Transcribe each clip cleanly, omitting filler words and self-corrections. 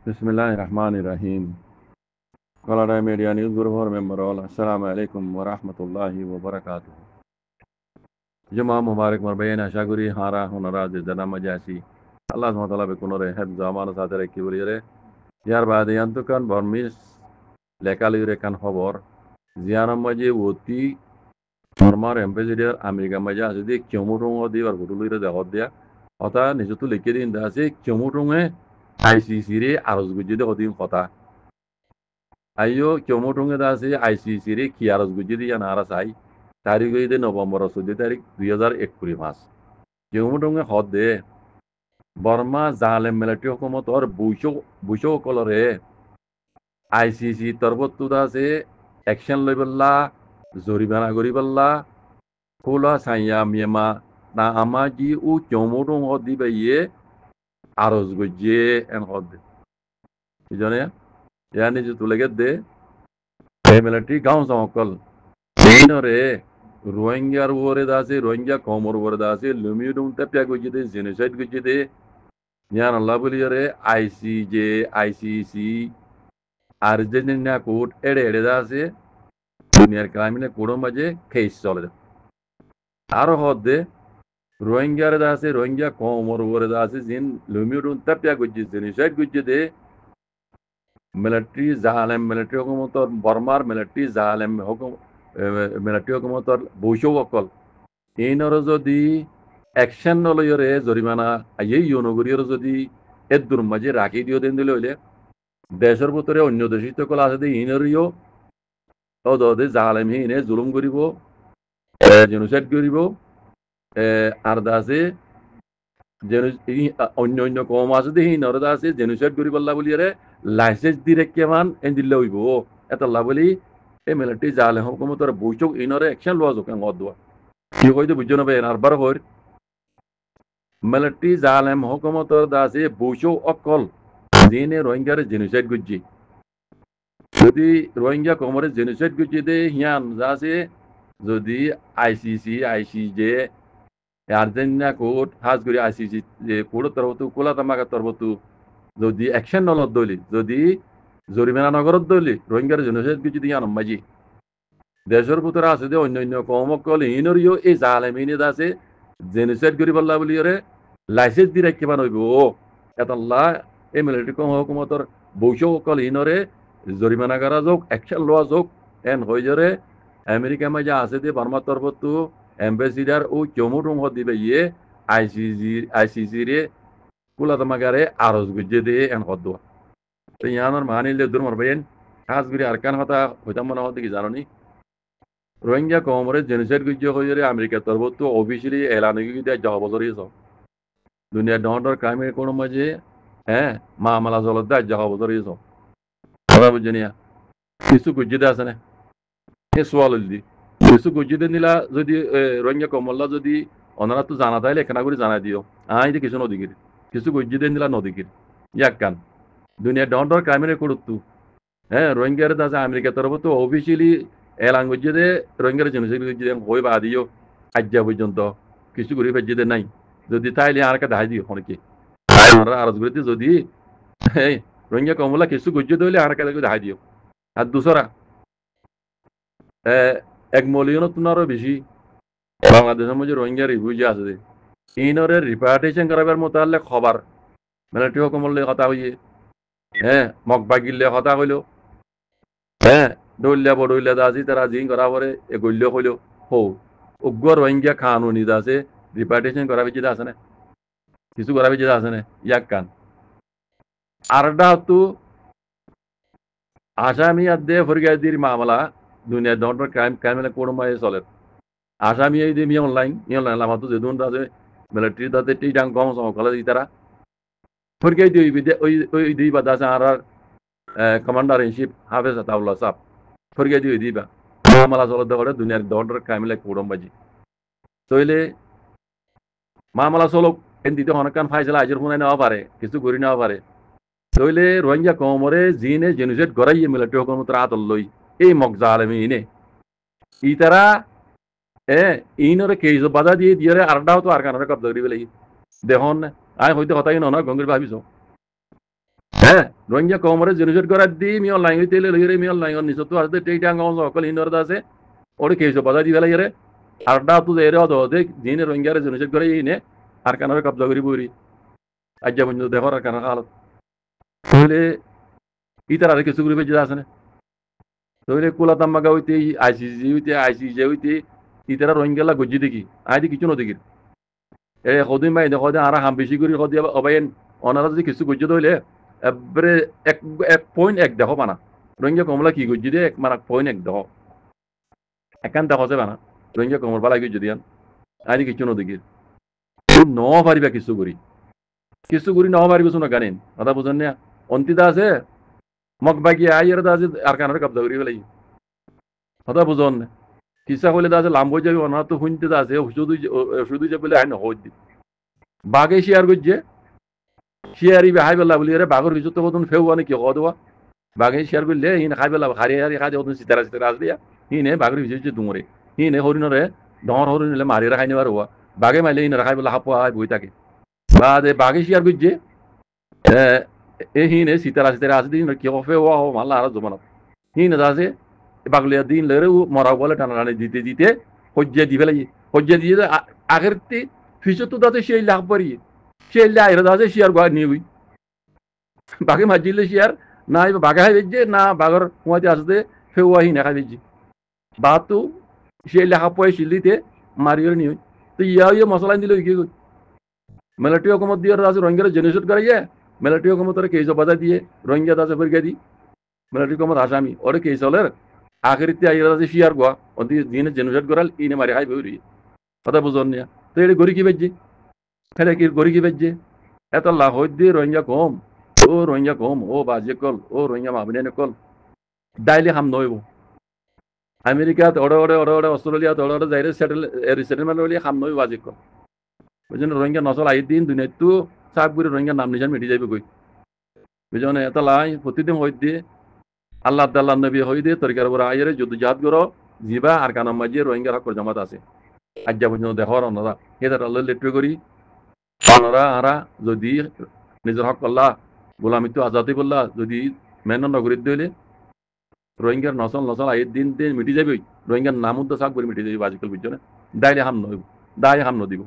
Bismillahirrahmanirrahim. Colorado Media News Group member all. Assalamu alaikum wa rahmatullahi wa barakatuh. Juma Mubarak Marbayan Ashaguri Hara Honora Zana Majasi. Allah Matala Bekunore had Zamana Sadare Kibure. Yarbadi Antukan Burmis Lekali Rekan Hobor. Ziana Maji Wuti Former Ambassador America Majasi Kyomurung or the Guru the Hodia. Ota Nizutu Likirin Dasi Kyomurunge ICC Arosguji the Odim Hota. Ayo Kyomotunga dasi ICC re Kiaras Gujidi and Arasai, Tarigo de November Suditari, 2021 mas. Kyomotunga hot de Burma Zalem military Hokomotor Busho Colore ICC Turbotu dase Action Level Zoribana Goriballa Kola Sanya Miema Na Amaji U Kyomotung hot di Baye Aros Guje and hot. Ijonia Yani Jutuleget de military गांव समकल रे Rohingya वोरे दासे Rohingya कोमर वोरे दासे लुमिडुम तप्या गुजिदे genocide गुजिदे यान लाबुली रे ICJ ICC Argentina court एडे एडे दासे दुनियार क्राइमिने कोडो मजे case चले आरो होदे रोहिंग्या रे दासे रोहिंग्या कोमर वोरे दासे जिन लुमिडुम तप्या गुजिदे genocide गुजिदे military Zahalem military hukumator Burmar military Zahalem hukum military hukumator Busho wakol inoro jodi action holo yore জরিমানা এই ইউনগরীর যদি এদুর মাঝে রাখি দিও দেন দিলে হইলে দেশের ভিতরে অন্য দেশিত কল আছে ইনরিও ও দদে জালেম হিনে জুলুম করিব জেনোসাইড করিব আর দাসে অন্য অন্য কম আছে দেখি নরদা আছে জেনোসাইড করিব আল্লাহ বলিয়ারে লাইসেন্স দিরে কেমান এন দিলে হইব এটা আল্লাহ বলি এই মিলিটারি জালে হুকুমতর বৈঠক ইনরে অ্যাকশন লওয়া যোগ গদওয়া কি কইতে বুঝছো না ভাই আরবার হইর মিলিটারি জালেম হুকুমতর দাসে বৈঠক অকল জিনে রোহিঙ্গারে জেনোসাইড গুজি যদি রোহিঙ্গা কমরে জেনোসাইড গুজি দে হিয়ান যাসে যদি আইসিসি আইসিজে আর্জেন্টিনা কোর্ট হাজ করে আইসিসি যে কোর্ট তরফতু কোলা তামাকা তরফতু যদি অ্যাকশন নলত দলি যদি জরিমানা নগরত দলি রোহিঙ্গার জেনোসাইড গুজি দিয়ে আনম মাজি দেশের ভিতরে আছে যে অন্য অন্য কমকল ইনরিও এই জালেমিনে আছে জেনোসাইড করি পাল্লা বলি রে লাইসেন্স দি রাখি বান হইব এতাল্লাহ এই মিলিটারি কম হুকুমতর বৈশকল ইনরে জরিমানা করা যোগ অ্যাকশন লওয়া যোগ এন হই জরে আমেরিকা মাঝে আছে যে বার্মার তরফতু এম্বাসিডার ও চমুটুম হদ দিবে ইয়ে আইসিসি রে কুলা তামাগারে আরজ গুজে দে এন হদ দোয়া তো ইয়ানোর মানিলে দুর্মর বাইন খাস করে আরকান হতা হইতাম মনে হতে কি জানো নি রোহিঙ্গা কমরে জেনোসাইড গুজে হইরে আমেরিকা তরফতু অফিসিয়ালি এলান হয়ে দিয়ে যাওয়া বছর ইয়েছ দুনিয়া ডর ক্রাইমের কোনো মাঝে হ্যাঁ মামলা চলত দেয় যাওয়া বছর ইয়েছ কথা বুঝিনিয়া কিছু গুজে আছে না সে সোয়াল দি কিছু গুজিদে নিলা যদি রোহিঙ্গা কমল্লা যদি ওনারা তো জানা তাইলে এখানে করে জানাই দিও আই কিছু নদীগির কিছু গুজিদে নিলা নদীগির ইয়াক কান দুনিয়া ডর ক্রাইমের করতু হ্যাঁ রোহিঙ্গার দাসে আমেরিকা তরফ তো অফিসিয়ালি এলান গুজিদে রোহিঙ্গার জেনোসাইড গুজিদে হই বা দিও আজ্ঞা পর্যন্ত কিছু করে ফেজিদে নাই যদি তাইলে আর কাছে দিও অনেকে আমরা আরজ করতে যদি রোহিঙ্গা কমলা কিছু গুজিদে হইলে আর কাছে দেখাই দিও আর দুসরা 1 মিলিয়নত আরো বেশি বাংলাদেশের মধ্যে রোহিঙ্গা রিফিউজি আছে ইনরে রিপার্টেশন করাবার মতো হলে খবর মিলিটারি হুকুমলে কথা হইয়ে হ্যাঁ মগবাগিলে কথা হইল হ্যাঁ দৌলিয়া বড়ইলা দাসি তারা জিন করা পরে এ গল্য হইল হো উগ্র রোহিঙ্গা কানুনি দাসে রিপার্টেশন করা বেঁচে আছে না কিছু করা বেঁচে আছে না ইয়াক কান আরটা তো আসামি আদে ফরগাদির মামলা দুনিয়া ডর ক্রাইম কোন মায়ে চলে আসামি এই দিয়ে অনলাইন লামাতো যেদুন আছে মিলিটারি তাতে টিটাং কম সমকলা দি তারা ফরগাই দিই ওই দিই বা দাসে আর কমান্ডার ইন চিফ হাফেজ আতাউল্লাহ সাহেব ফরগাই দিই বা মামলা চলতে করে দুনিয়ার ডর ক্রাইম কোন বাজি তইলে মামলা চলক এন দিতে অনেকক্ষণ ফাইসলা আজের ফোনে নেওয়া পারে কিছু করি নেওয়া পারে তইলে রোহিঙ্গা কমরে জিনে জেনোসাইড গড়াইয়ে মিলিটারি হুকুমত আতল লই এই মগজা আলমী ইনে ইতারা ইনরে কেইজ বাধা দিয়ে দিয়ে আরডাও তো আর কানরে কব্জা করি বেলাই দেখুন আই হইতে কথাই না গঙ্গির ভাবিছ হ্যাঁ রোহিঙ্গা কমরে জেনোসাইড করার দি মি অনলাইন হইতে লইরে মি অনলাইন নিসত আসতে টেইটাং অন সকল ইনর আছে ওরে কেইছো বাজা দি ফেলাই রে আরডা তো এরে অদ দে জিনে রোহিঙ্গারে জেনোসাইড করে ইনে আর কানারে কবজা করি বইরি আজ্জা বন্ধু দেখর আর কানা হালত তাহলে ইতার আর কিছু গ্রুপে যেটা আছে না তাহলে কুলাতাম্মাগা হইতে আইসিজি হইতে ইতারা রোহিঙ্গালা গজ্জি দেখি আইদি কিছু নদীকির এ সদিন মাই দেখে আর হাম বেশি করে সদি অবাইন অনারা যদি কিছু গজ্জি ধরলে এবারে এক এক পয়েন্ট এক দেখো পানা রোহিঙ্গা কমলা কি গজ্জি দিয়ে এক মানে পয়েন্ট এক দেখো একান দেখো যে পানা রোহিঙ্গা কমর বালাই গজ্জি দিয়ান আইদি কিছু নদীকির ন পারিবা কিছু করি ন পারিবে শোনা গানিন কথা বুঝেন না অন্তিদা আছে মগ বাকি আইয়ের দা আছে আর কানারে কবজা করি ফেলাই কথা বুঝন না কিসা হলে দা আছে লাম্ব যাবে অনা তো শুনতে দা আছে শুধু যে বলে আইন হই দি বাঘে শেয়ার করছে শেয়ারি হাই বেলা বলি রে বাঘর কিছু তো কতন ফেউ আনে কি হওয়া বাঘে শেয়ার করলে হিন খাই বেলা খারি হারি খাই কতন সিতারা আসলিয়া হিনে বাঘর কিছু দুমরে হিনে হরিণরে ডর হরিণ হলে মারি রাখাই নেবার হওয়া বাঘে মাইলে হিনে রাখাই বেলা হাপা বই থাকে বা বাঘে শেয়ার করছে এ হিনে সিতারা আসলি কি হফে হওয়া মাল্লা আর জমানা হিনে আছে বাগলিয়া দিন লেরে মরা বলে টানাটানি দিতে দিতে হজ্জা দি ফেলাই হজ্জা দিয়ে আগের ফিসে তো দাতে সেই লাভ পারি সেই লাইরে দাতে শেয়ার গা নিয়ে বাঘে মাঝিলে শেয়ার না বাঘে খাই বেজছে না বাঘর কুয়াতে আসতে ফেউয়াহি না খাই বেজছি বা তো সেই লেখা পয় শিলিতে মারিয়ে নিয়ে তো ইয়ে মশলা দিল কি মিলিটারি হকুমত দিয়ে আছে রোহিঙ্গারা জেনোসাইড করাইয়া মিলিটারি হকুমতের কেস বাধা দিয়ে রোহিঙ্গা দাসে ফেরকে দি মিলিটারি হকুমত আসামি ওরে কেস হলের আখেরিতে আইরা আছে শিয়ার গোয়া অন্তি দিনে জেনোসাইড করাল ইনে মারি খাই বইরি কথা বুঝন না তো এটা গরি কি বেজছে খেলে কি গরি কি বেজছে এত লাভ দিয়ে রোহিঙ্গা কম ও বাজে কল ও রোহিঙ্গা মাহবিনে কল ডাইলে হাম নইব আমেরিকাত ওড়ে অস্ট্রেলিয়াত ওড়ে যাইরে সেটেলমেন্ট হলে হাম নইব বাজে কল বুঝলেন রোহিঙ্গা নচল আই দিন দুনিয়াতো চাক বুড়ি রোহিঙ্গা নাম নিশান মিটি যাবে গই বুঝলেন এত লাই প্রতিদিন হই দিয়ে আল্লাহ নবী হই দিয়ে তরিকার উপর আইরে যুদ্ধ জাহাদ করো জিবা আর কানাম মাঝে রোহিঙ্গা হক জমাত আছে আজ্জা পর্যন্ত দেখর অনরা হেদার আল্লাহ লেট্রে করি অনরা আরা যদি নিজের হক করলা গোলামিত্ব আজাদি বললা যদি মেন নগরীত দইলে রোহিঙ্গার নসল আই দিন দিন মিটি যাবে রোহিঙ্গার নাম উদ্দ চাক করে মিটি যাবে আজিকাল বুঝছো না দাইলে হাম নইব দায় হাম নদিব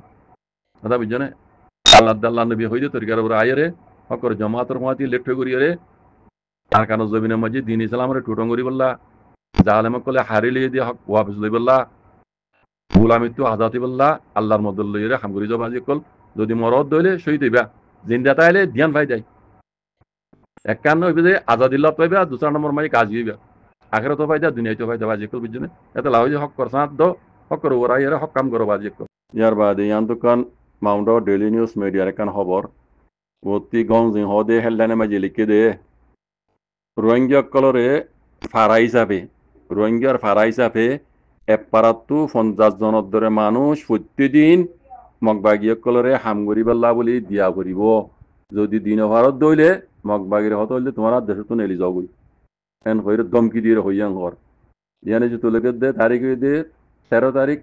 কথা বুঝছো না আল্লাহ নবী হই দিয়ে তরিকার উপর আইরে হকর জমাতর মাতি লেট্রে করিয়ে আর কারণ জমিনের মাঝে দিন ইসলামরে টুটং করি বললা জাহালেমক কলে হারি লিয়ে দিয়ে হক ওয়াফিস লই বললা গোলামিত্ব আজাতি বললা আল্লাহর মদল লইরে হামগুরি জব আজি কল যদি মরদ দইলে শহীদ হইবা জিন্দা তাইলে ধ্যান পাই যায় একান্ন হইবে যে আজাদিল্লাহ পাইবা দুসরা নম্বর মাঝে কাজ হইবা আখের তো পাইদা দুনিয়ায় তো পাইদা বাজি কল বুঝছো এত লাভ হক কর সাঁত দো হক করো ওরা এর হক কাম করো বাজি কল ইয়ার বাদে ইয়ান দোকান মাউন্ট ডেইলি নিউজ মিডিয়ার একান খবর অতি গঞ্জ হদে হেডলাইনে মাঝে লিখে দে রোহিঙ্গা কলরে রোহিঙ্গার ফারা হিসাবে এপারাতো 50 জনের দরে মানুষ প্রতিদিন মগবাগিয়া কলরে হামগরি বেল্লা বলি দিয়া করিব যদি দিন ভারত দইলে মগবাগির হত হইলে তোমার দেশে তো নেলি যাবই এন হইরে দমকি দিয়ে হইয়াং হর ইয়ানে যে তোলেকে দে তারিখ দে 13 তারিখ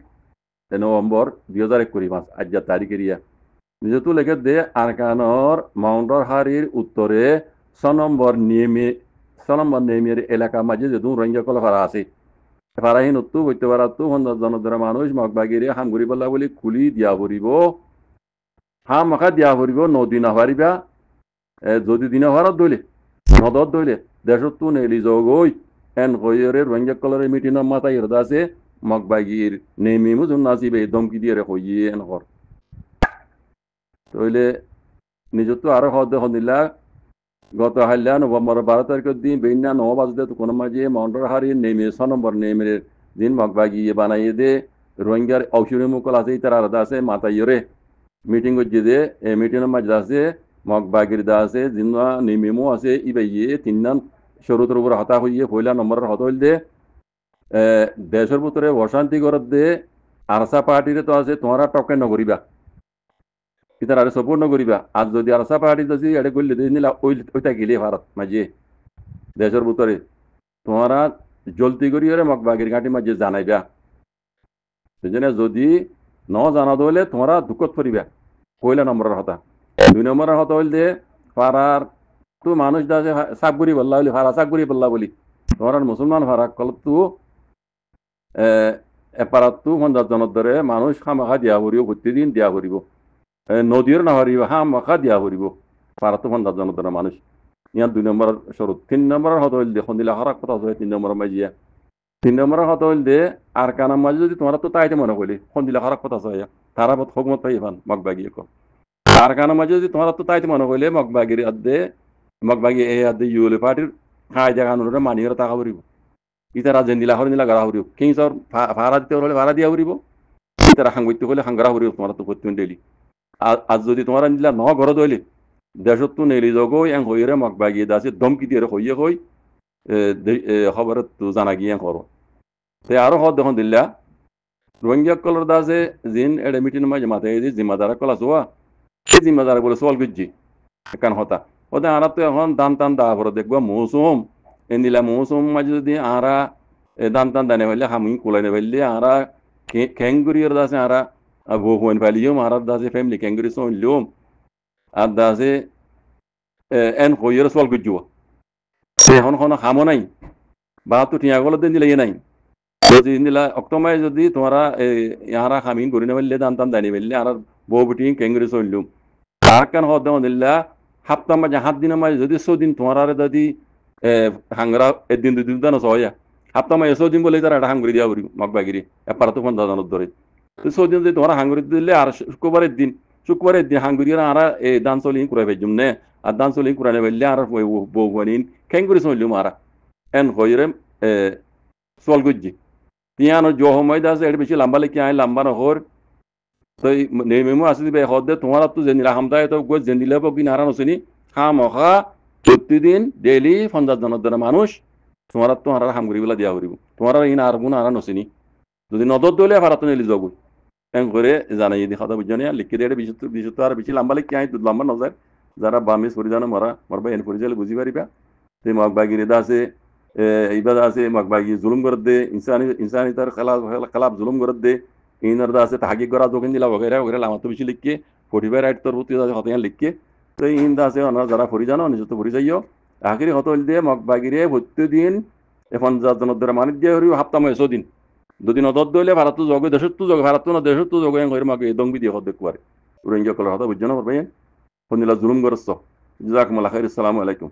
নভেম্বর 2021 আজ্জা তারিখের ইয়া যেহেতু লেখে দে আরকানর মাউন্টর হারির উত্তরে 6 নম্বর নেমের এলাকা মাঝে যেহেতু রোহিঙ্গা কল ফারা আছে ফারাহীন উত্তু বইতে পারাতো 50 জনের দ্বারা মানুষ মগবাগিরে হামগুড়ি বল্লা বলি খুলি দিয়া ভরিব হাম মাখা দিয়া ভরিব নদী না পারিবা যদি দিন ভারত দইলে নদত দইলে দেশত তো নেলি জগই এন কইরে রোহিঙ্গা কলরে মিটিনের মাথায় ইরদা আছে মগবাগির নেমি মুজুন নাসিবে দমকি দিয়ে হইয়ে এন হর তইলে নিজত আরো হদ হদিলা গত হাল্লা নভেম্বর 12 তারিখের দিন বেইনা 9 বাজতে তো কোনো মাঝে মাউন্টর হারি নেমে 6 নম্বর নেমের দিন মগবাগিয়ে বানাইয়ে দে রোহিঙ্গার ঔষধি মুকল আছে তার আলাদা আছে মাথা ইয়রে মিটিং করছে দে এই মিটিংয়ের মাঝে আছে মগবাগির দা আছে জিনা নেমেমো আছে ইবাইয়ে তিননান শুরুতের উপর হতা হইয়ে পয়লা নম্বরের হত হইল দে দেশের ভিতরে অশান্তি করত দে আরসা পার্টিরে তো আছে তোমারা টকে নগরিবা ইতার আরে সপোর্ট নকরিবা আর যদি আরসা পার্টি যদি এটা করলে নিলা ওইটা গেলে ভারত মাঝে দেশের ভিতরে তোমারা জলদি করিয়ে মগবাগির ঘাটি মাঝে জানাইবা বুঝলে যদি ন জানা হইলে তোমরা দুঃখত পড়িবা পয়লা নম্বরের হতা 2 নম্বরের হতা হইল দে পাড়ার তো মানুষ দাসে সাবগুড়ি বললা বলি ভাড়া সাবগুড়ি বললা বলি তোমার মুসলমান ভাড়া কল তো এপারাত তো 50 জনের ধরে মানুষ খামাখা দিয়া করিব প্রতিদিন দিয়া করিব নদীর না হরিব খামাখা দিয়া করিব পারাত তো 50 জনের ধরে মানুষ ইয়ার 2 নম্বর শরৎ 3 নম্বরের হত হইল দেখুন দিলা খারাপ কথা হয় 3 নম্বরের মাঝিয়া 3 নম্বরের হত হইল দে আর কানার মাঝে যদি তোমার তো তাইতে মনে করি কোন দিলা খারাপ কথা হয় তারা বত হকমত পাই ফান মগবাগি কো আর কানার মাঝে যদি তোমার তো তাইতে মনে কইলে মগবাগির আদে মগবাগি এই আদে ইউলে পার্টির খাই জায়গা অনুরে মানিয়ে টাকা করিব ইতারা জেন্দিলা হরিলা গাড়া হরিব কিংসর ভাড়া দিতে হলে ভাড়া দিয়া হরিব ইতারা সাংগত্য হলে সাংগারা হরিব তোমার তো প্রত্যেক ডেলি আজ যদি তোমার নিলা ন ঘর দইলে দেশত তো নেলি জগো এং হইরে মগবাগি দাসে দমকি দিয়ে হইয়ে হই খবর তো জানা গিয়ে করো তে আরো হদ দেখুন দিল্লা রোহিঙ্গা কলর দাসে জিন এডে মিটিন মাঝে মাথায় এই জিম্মাদারা কলা সোয়া সেই জিম্মাদারা বলে সোয়াল গুজ্জি একান হতা ওদের আরা তো এখন দান টান দা ভরে দেখবা মৌসুম এন্দিলা মৌসুম মাঝে যদি আরা দান টান দানে ফেললে হামি কুলাইনে ফেললে আরা খেঙ্গুরির দাসে আরা বহুন ফেলিও আরা দাসে ফ্যামিলি খেঙ্গুরি সোনলিও আর দাসে এন হইয়ের সোয়াল গুজ্জুয়া এখন কোনো খামো নাই বা তো টিয়াগুলো দিন দিলে নাই যদি দিলা অক্টোমায় যদি তোমরা ইহারা খামিন করি না ফেললে দান টান দানি ফেললে আর বউ বুটি খেঙ্গুরি সোনলিও আর কেন হদ দিল্লা হাপ্তাহ মাঝে 7 দিনের মাঝে যদি 100 দিন তোমার যদি হাঙ্গরা একদিন 2 দিন দানো সহয়া হাপ্তাহ মাঝে 100 দিন বলে তারা একটা হাঙ্গুরি দিয়া করি মগবাগিরি এপারা তো 50 জনের ধরে 100 দিন যদি তোমার হাঙ্গুরি দিলে আর শুক্রবারের দিন হাঙ্গুরি আর এই দান চলি কুড়াই ফেলছুম নে আর দান চলি কুড়াই ফেললে আর বউনিন খেঙ্গুরি চলিম আর এন হইরে চল গুজি তিয়ানো জ সময় আছে এটা বেশি লম্বা লেখি আই লম্বা নহর তো নেমেমো আছে দিবে হদে তোমার তো জেনিলা হামদায় তো গো জেনিলে বকি নারা নছিনি খামখা প্রতিদিন ডেইলি 50 জনের দ্বারা মানুষ তোমার তো আর হামগুড়ি দিয়া করিব তোমার ইন আর গুণ আর নছিনি যদি নদর দলে ভাড়াতো নেলি যাব এন করে জানাই দি কথা বুঝনি লিখি দিয়ে বিশুদ্ধ আর বেশি লম্বা লিখি আই লম্বা নজার যারা বামিস পরি জানো মরবা এন পরি যালে বুঝি পারিবা তে মগবাগির দা আছে এইবার আছে মগবাগি জুলুম করে দে ইনসানিতার খেলাফ জুলুম করে দে ইনার দা আছে তাহাকিক করা দোকান দিলা বগেরা বগেরা আমার তো বেশি লিখকে 45 রাইট তোর প্রতি হতে লিখকে তো ইন দা আছে ওনারা যারা পরি জানো নিজে তো পরি যাইও আখিরি হত হইল দিয়ে মগবাগিরে প্রত্যেকদিন 50 জনের দ্বারা মানি দিয়ে হরিব হাপ্তাহ 100 দিন দুদিন অদর দইলে ভারত যোগ দেশত তো যোগ ভারত না দেশত তো যোগ হয়ে মাকে দংবি দিয়ে হদ দেখবারে রোহিঙ্গা কলার হতা বুঝছো না ভাই ফোনিলা জুলুম করছ জাজাকুমুল্লাহ খাইর আসসালামু আলাইকুম